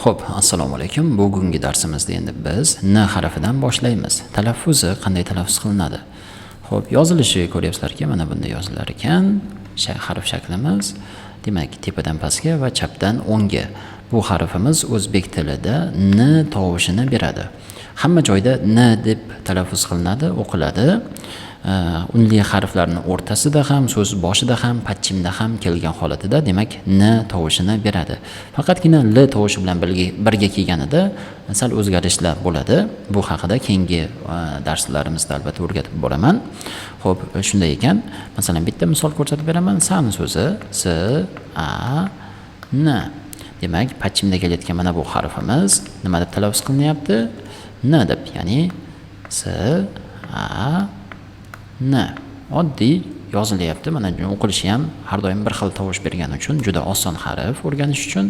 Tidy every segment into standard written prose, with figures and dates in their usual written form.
Xo'p, assalomu alaykum. Bugungi darsimizda endi biz n harfidan boshlaymiz. Talaffuzi qanday talaffuz qilinadi? Xo'p, yozilishi ko'ryapsizlarki, mana bunday yozilar ekan. Harf shaklimiz, demak, tepadan pastga va chapdan o'ngga. Bu harfimiz o'zbek tilida n tovushini beradi. Hamma joyda n deb talaffuz qilinadi, o'qiladi. Unli harflarning o'rtasida ham, so'z boshida ham, pachimda ham kelgan holatida, demak, n tovushini beradi. Faqatgina l tovushi bilan birga kelganida sal o'zgarishlar bo'ladi. Bu haqida keyingi darslarimizda albatta o'rgatib boraman. Xo'p, shunday ekan, masalan, bitta misol ko'rsatib beraman. San so'zi s a n. Demak, pachimda kelayotgan mana bu harfimiz nima deb talaffuz qilinyapti? N deb, ya'ni s a n. Oddiy yozilyapti. Mana o'qilishi ham har doim bir xil tovush bergani uchun juda oson harf. O'rganish uchun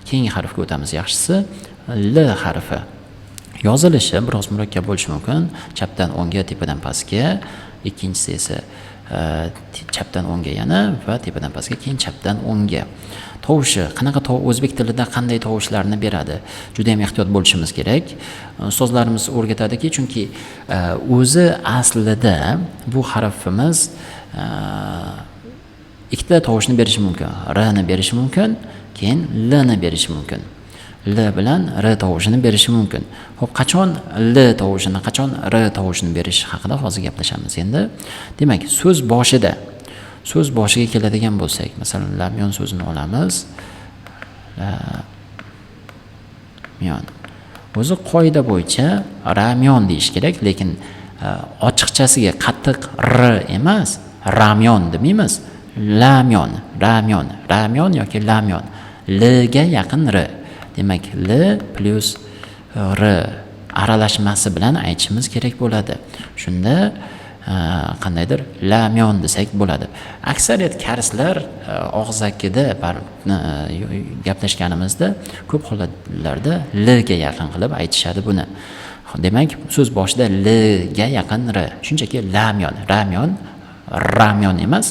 keyingi harfga o'tamiz. Yaxshisi l harfi. Yozilishi biroz murakkab bo'lishi mumkin. Chapdan o'ngga, tepadan pastga, ikkinchisi esa chapdan o'ngga yana va tepadan pastga, keyin chapdan o'ngga. Tovushi qanaqa o'zbek tilida qanday tovushlarni beradi? Juda ham ehtiyot bo'lishimiz kerak. Ustozlarimiz o'rgatadiki, chunki o'zi aslida bu harfimiz ikkita tovushni berishi mumkin. R ni berishi mumkin, keyin L ni berishi mumkin. L bilan R tovushini berishi mumkin. Xo'p, qachon L tovushini, qachon R tovushini berish haqida hozir gaplashamiz endi. Demak, so'z boshiga keladigan bo'lsak, masalan, lamyon so'zini olamiz. Lamyon. O'zi qoida bo'yicha ramyon deyish kerak, lekin ochiqchasiga qattiq r emas, ramyon demaymiz. Ramyon yoki lamyon. L ga yaqin r. Demak, L plus R aralashmasi bilan aytishimiz kerak bo'ladi. Shunda qandaydir lamyon desak bo'ladi. Aksariyat karslar og'zakida gaplashganimizda ko'p holatlarda L ga yaqin qilib aytishadi buni. Demak, so'z boshida L ga yaqin R. Shunchaki lamyon, ramyon emas,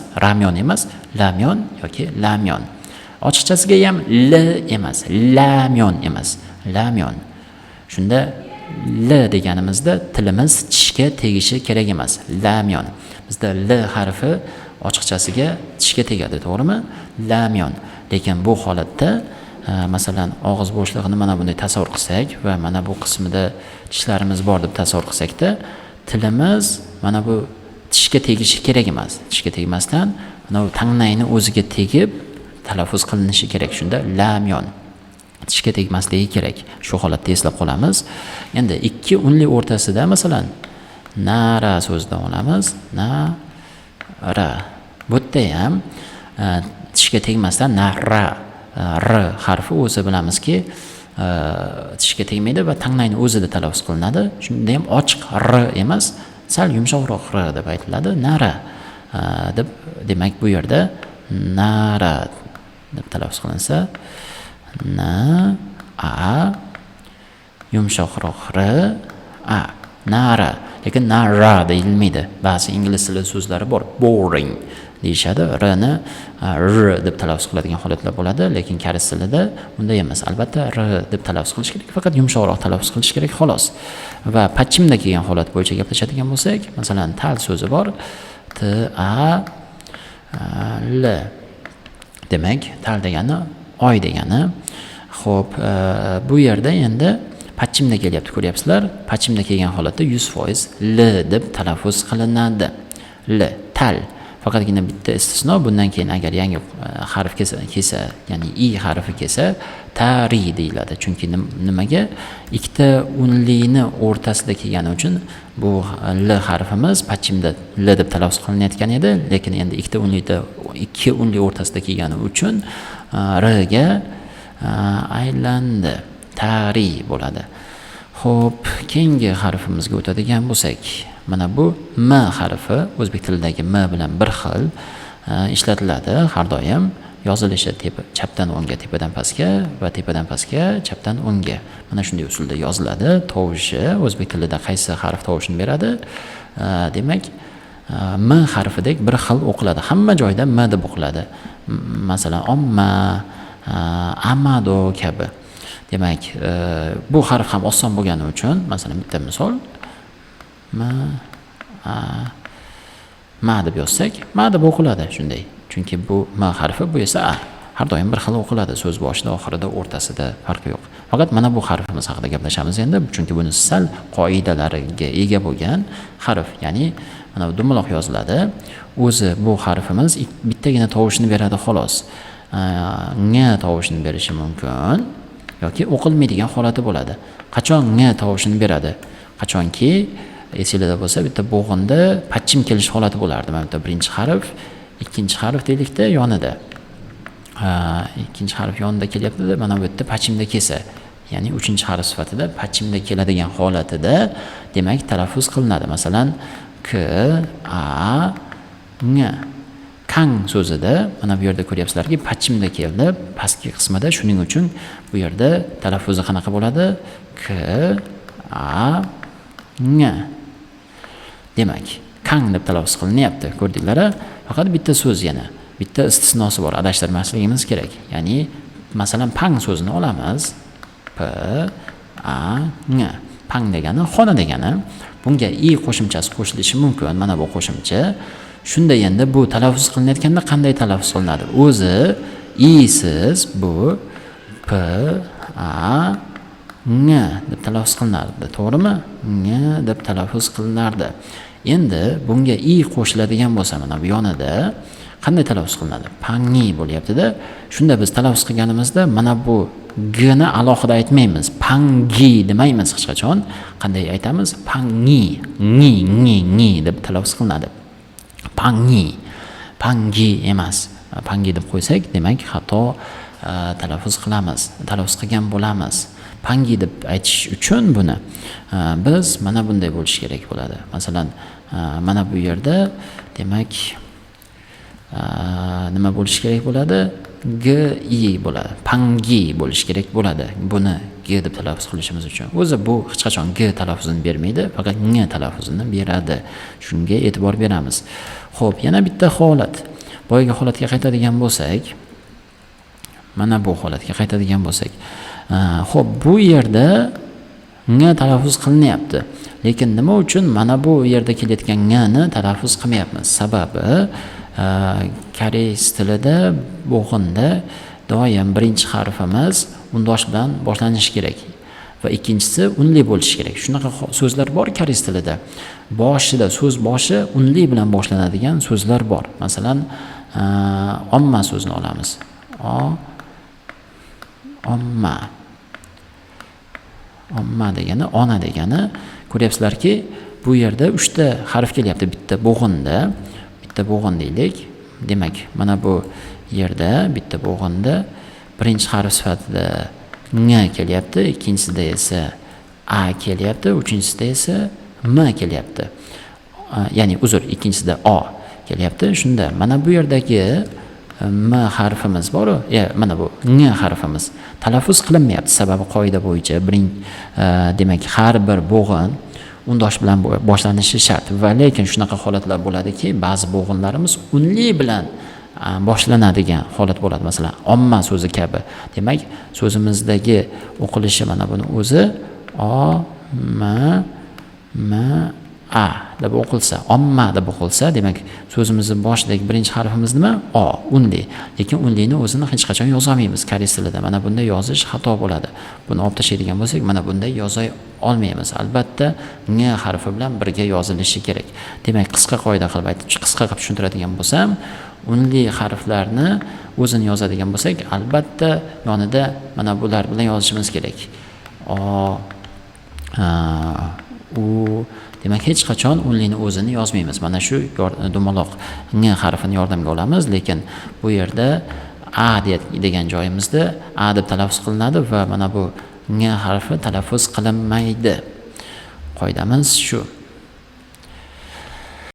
lamyon yoki lamyon. Ochiqchasiga ham L emas, lamyon. Shunda L deganimizda tilimiz tishga tegishi kerak emas. Lamyon. Bizda L harfi ochiqchasiga tishga tegadi, to'g'rimi? Lamyon. Lekin bu holatda masalan, og'iz bo'shlig'ini mana bunday tasavvur qilsak va mana bu qismida tishlarimiz bor deb tasavvur qilsak-da, tilimiz mana bu tishga tegishi kerak emas. Tishga tegmasdan mana bu tangnayni o'ziga tegib talaffuz qilinishi kerak. Shunda lamyon. Tishga tegmasligi kerak. Shu holatda eslab qolamiz. Endi ikki unli o'rtasida masalan nara so'zida olamiz. Nara. Bu yerda ham tishga tegmasdan nara r harfi o'zi bilamizki tishga tegmaydi va tangnayni o'zida talaffuz qilinadi. Shunda ham ochiq r emas, sal yumshoqroq r deb aytiladi. Nara deb, demak bu yerda nara deb talaffuz qilinsa, a yumshoqroq r a nara. Lekin nara deyilmaydi. Ba'zi ingliz tili so'zlari bor. Boring deyishadi. R ni r deb talaffuz qiladigan holatlar bo'ladi, lekin karis tilida bunday emas. Albatta r deb talaffuz qilish kerak, faqat yumshoqroq talaffuz qilish kerak xolos. Va pachimda kelgan holat bo'yicha gaplashadigan bo'lsak, masalan, tal so'zi bor. T a l. Demak, tal degani oy degani. Xo'p, bu yerda endi pachimda kelyapti, ko'ryapsizlar. Pachimda kelgan holatda 100% l deb talaffuz qilinadi. L, tal. Faqatgina bitta istisno, bundan keyin agar yangi harf kelsa, ya'ni i harfi kelsa, tari deyiladi. Chunki nimaga? Ikkita unlini o'rtasida kelgani uchun bu l harfimiz pachimda l deb talaffuz qilinayotgan edi, lekin endi ikki unli o'rtasida kelgani uchun r ga aylandi. Tari bo'ladi. Xo'p, keyingi harfimizga o'tadigan bo'lsak, mana bu m harfi o'zbek tilidagi m bilan bir xil ishlatiladi har doim. Yozilishi chapdan o'ngga, tepadan pastga va tepadan pastga, chapdan o'ngga. Mana shunday usulda yoziladi. Tovushi o'zbek tilida qaysi harf tovushini beradi? Demak, m harfidek bir xil o'qiladi. Hamma joyda m deb o'qiladi. Masalan, omma, amado kabi. Demak, bu harf ham oson bo'lgani uchun, masalan, bitta misol ma deb yozsak, ma deb o'qiladi shunday. Chunki bu ma harfi, bu esa a. Har doim bir xil o'qiladi, so'z boshida, oxirida, o'rtasida farqi yo'q. Faqat mana bu harfimiz haqida gaplashamiz endi, chunki buni sal qoidalariga ega bo'lgan harf, ya'ni mana bu dumaloq yoziladi. O'zi bu harfimiz bittagina tovushni beradi xolos. Nga tovushini berishi mumkin yoki o'qilmaydigan holati bo'ladi. Qachon nga tovushini beradi? Qachonki esingizda bo'lsa, bitta bo'g'inda pachchim kelish holati bo'lardi. Mana bitta birinchi harf, ikkinchi harf deylikda yonida. Ikkinchi harf yonida kelyapti-da, mana bu yerda pachimda kelsa, ya'ni uchinchi harf sifatida pachimda keladigan holatida demak talaffuz qilinadi. Masalan, k, a, ng. Kang so'zida mana bu yerda ko'ryapsizlarki, pachimda keldi, pastki qismida. Shuning uchun bu yerda talaffuzi qanaqa bo'ladi? K, a, ng. Demak, kang deb talaffuz qilinyapti. Ko'rdinglar-a? Faqat bitta so'z yana. Bitta istisnosi bor, adashtirmasligimiz kerak. Ya'ni, masalan, pang so'zini olamiz. P, a, ng. Pang degani xona degani. Bunga i qo'shimchasi qo'shilishi mumkin. Mana bu qo'shimcha. Shunda endi bu talaffuz qilinayotganda qanday talaffuz qilinadi? O'zi isiz bu p, a, ng deb talaffuz qilinardi. To'g'rimi? Ng deb talaffuz qilinardi. Endi bunga i qo'shiladigan bo'lsa, mana bu yonida qanday talaffuz qilinadi? Pangi bo'lyapti-da. Shunda biz talaffuz qilganimizda mana bu g ni alohida aytmaymiz. Pangi demaymiz hech qachon. Qanday aytamiz? Pangi, ni deb talaffuz qilinadi. Pangi emas. Pangi deb qo'ysak, demak xato talaffuz qilamiz. Talaffuz qilgan bo'lamiz. Pangi deb aytish uchun buni biz mana bunday bo'lish kerak bo'ladi. Masalan, mana bu yerda demak nima bo'lish kerak bo'ladi? G, i bo'ladi. Pangi bo'lish kerak bo'ladi. Buni g deb talaffuz qilishimiz uchun. O'zi bu hech qachon g talaffuzini bermaydi, faqat ng talaffuzini beradi. Shunga e'tibor beramiz. Xo'p, yana bitta holat. Boyagi holatga qaytadigan bo'lsak, mana bu holatga qaytadigan bo'lsak, xo'p, bu yerda ng talaffuz qilinyapti. Lekin nima uchun mana bu yerda kelayotgan ng ni talaffuz qilmayapmiz? Sababi koreys tilida bo'g'inda doim birinchi harfimiz undosh bilan boshlanishi kerak va ikkinchisi unli bo'lishi kerak. Shunaqa so'zlar bor koreys tilida. Boshida, so'z boshi unli bilan boshlanadigan so'zlar bor. Masalan, omma so'zini olamiz. Omma degani, ona degani. Ko'ryapsizlarki, bu yerda 3 ta harf kelyapti bitta bo'g'inda. Bitta bo'g'in deylik. Demak, mana bu yerda bitta bo'g'inda birinchi harf sifatida ng kelyapti, ikkinchisida esa a kelyapti, uchinchisida esa m kelyapti. Ya'ni uzr, ikkinchisida o kelyapti. Shunda mana bu yerdagi m harfimiz bor-ku, mana bu ng harfimiz talaffuz qilinmayapti. Sababi qoida bo'yicha demak har bir bo'g'in undosh bilan boshlanishi shart. Va lekin shunaqa holatlar bo'ladiki, ba'zi bo'g'inlarimiz unli bilan boshlanadigan holat bo'ladi. Masalan, omma so'zi kabi. Demak, so'zimizdagi o'qilishi mana buni o'zi o, m, a deb o'qilsa, omma deb o'qilsa, demak, so'zimizning boshidagi birinchi harfimiz nima? O, unli. Lekin unlini o'zini hech qachon yoza olmaymiz koreys tilida. Mana bunday yozish xato bo'ladi. Buni olib tashlaydigan bo'lsak, mana bunday yoza olmaymiz. Albatta, ng harfi bilan birga yozilishi kerak. Demak, qisqa qoida qilib qisqa qilib tushuntiradigan bo'lsam, unli harflarni o'zini yozadigan bo'lsak, albatta yonida mana bular bilan yozishimiz kerak. U, demak, hech qachon unlini o'zini yozmaymiz. Mana shu dumaloq ng harfini yordamga olamiz, lekin bu yerda a degan joyimizda a deb talaffuz qilinadi va mana bu ng harfi talaffuz qilinmaydi. Qoidamiz shu.